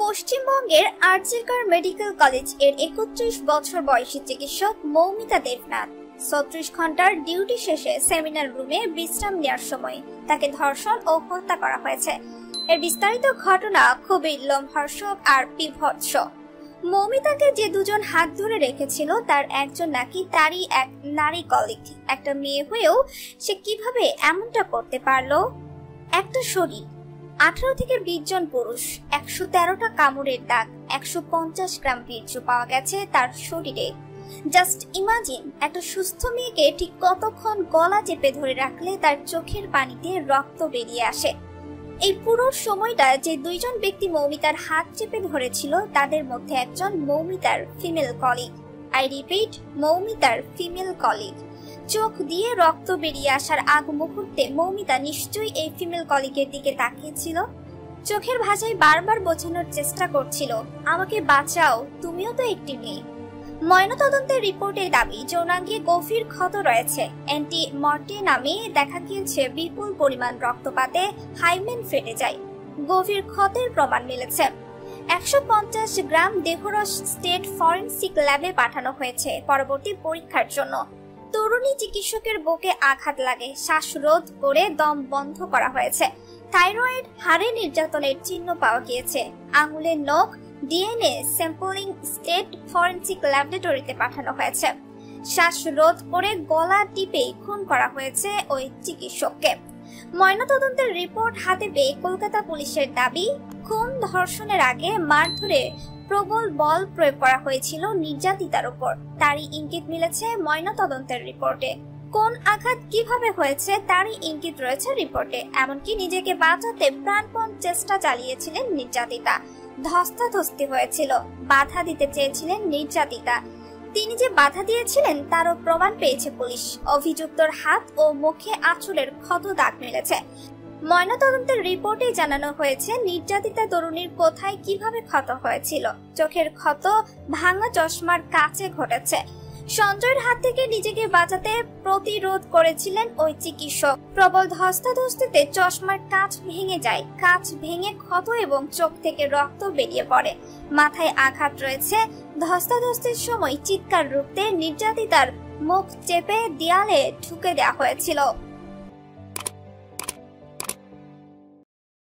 পশ্চিমবঙ্গের RG Kar medical college এর ৩১ বছর বয়সী চিকিৎসক মৌমিতা দেবনাথ ৩৬ ঘন্টার ডিউটি শেষে সেমিনার রুমে বিশ্রাম নেওয়ার সময় তাকে ধর্ষণ ও হত্যা করা হয়েছে। এর বিস্তারিত ঘটনা খুবই লোমহর্ষক আর বিভৎস। মৌমিতাকে যে দুজন হাত ধরে রেখেছিল তার একজন নাকি তারই এক নারী কলিগ। একটা মেয়ে হয়েও সে কিভাবে এমনটা করতে পারলো? একটা শরীর, 18 থেকে 20 জন পুরুষ, 113টা কামড়ের দাগ, 150 গ্রাম বীর্য পাওয়া গেছে তার শরীরে। জাস্ট ইমাজিন, একটা সুস্থ মেয়েকে ঠিক কতক্ষণ গলা চেপে ধরে রাখলে তার চোখের পানিতে রক্ত বেরিয়ে আসে। এই পুরো সময়টা যে দুইজন ব্যক্তি মৌমিতার হাত চেপে ধরেছিল তাদের মধ্যে একজন মৌমিতার ফিমেল কলিগ। আই রিপিট, মৌমিতার ফিমেল কলিগ। চোখ দিয়ে রক্ত বেরিয়ে আসার আগ মুহূর্তে মৌমিতা নিশ্চয়ই এই ফিমেল কলিগের দিকে তাকিয়েছিল। চোখের ভাষায় বারবার বোঝানোর চেষ্টা করছিল, আমাকে বাঁচাও, তুমিও তো একটি মেয়ে। ময়নাতদন্তের রিপোর্টের দাবি যৌনাঙ্গে গভীর ক্ষত রয়েছে। অ্যান্টি মর্টেনামে দেখা গিয়েছে বিপুল পরিমাণ রক্তপাতে হাইমেন ফেটে যায়। গভীর ক্ষতের প্রমাণ মিলেছে। 150 গ্রাম দেহরস স্টেট ফরেনসিক ল্যাবে পাঠানো হয়েছে পরবর্তী পরীক্ষার জন্য। তরুণী চিকিৎসকের বুকে আঘাত লাগে, শ্বাসরোধ করে দম বন্ধ করা হয়েছে। থাইরয়েড, হাড়ে নির্যাতনের চিহ্ন পাওয়া গিয়েছে। আঙুলের নখ ডিএনএ স্যাম্পলিং স্টেট ফরেনসিক ল্যাবরেটরিতে পাঠানো হয়েছে। শ্বাসরোধ করে গলা টিপে খুন করা হয়েছে ওই চিকিৎসককে। ময়নাতদন্তের রিপোর্ট হাতে পেয়ে কলকাতা পুলিশের দাবি, খুন ধর্ষণের আগে মারধরে প্রবল বল প্রয়োগ করা হয়েছিল নির্যাতিতার উপর। তারই ইঙ্গিত মিলেছে ময়নাতদন্তের রিপোর্টে। কোন আঘাত কিভাবে হয়েছে তারই ইঙ্গিত রয়েছে রিপোর্টে। এমনকি নিজেকে বাঁচাতে প্রাণপণ চেষ্টা চালিয়েছিলেন নির্যাতিতা। ধস্তাধস্তি হয়েছিল, বাধা দিতে চেয়েছিলেন নির্যাতিতা। তিনি যে বাধা দিয়েছিলেন তারও প্রমাণ পেয়েছে পুলিশ। অভিযুক্তর হাত ও মুখে আঁচড়ের ক্ষত দাগ মিলেছে। ময়নাতদন্তের রিপোর্টে জানানো হয়েছে নির্যাতিতা তরুণীর কোথায় কিভাবে ক্ষত হয়েছিল। চোখের ক্ষত ভাঙা চশমার কাছে ঘটেছে। সঞ্জয়ের হাত থেকে নিজেকে বাঁচাতে প্রতিরোধ করেছিলেন ওই চিকিৎসক। প্রবল ধস্তাধস্তিতে চশমার কাঁচ ভেঙে যায়। কাঁচ ভেঙে ক্ষত এবং চোখ থেকে রক্ত বেরিয়ে পড়ে। মাথায় আঘাত রয়েছে। ধস্তাধস্তির সময় চিৎকার রুখতে নির্যাতিতার মুখ চেপে দেয়ালে ঢুকে দেওয়া হয়েছিল।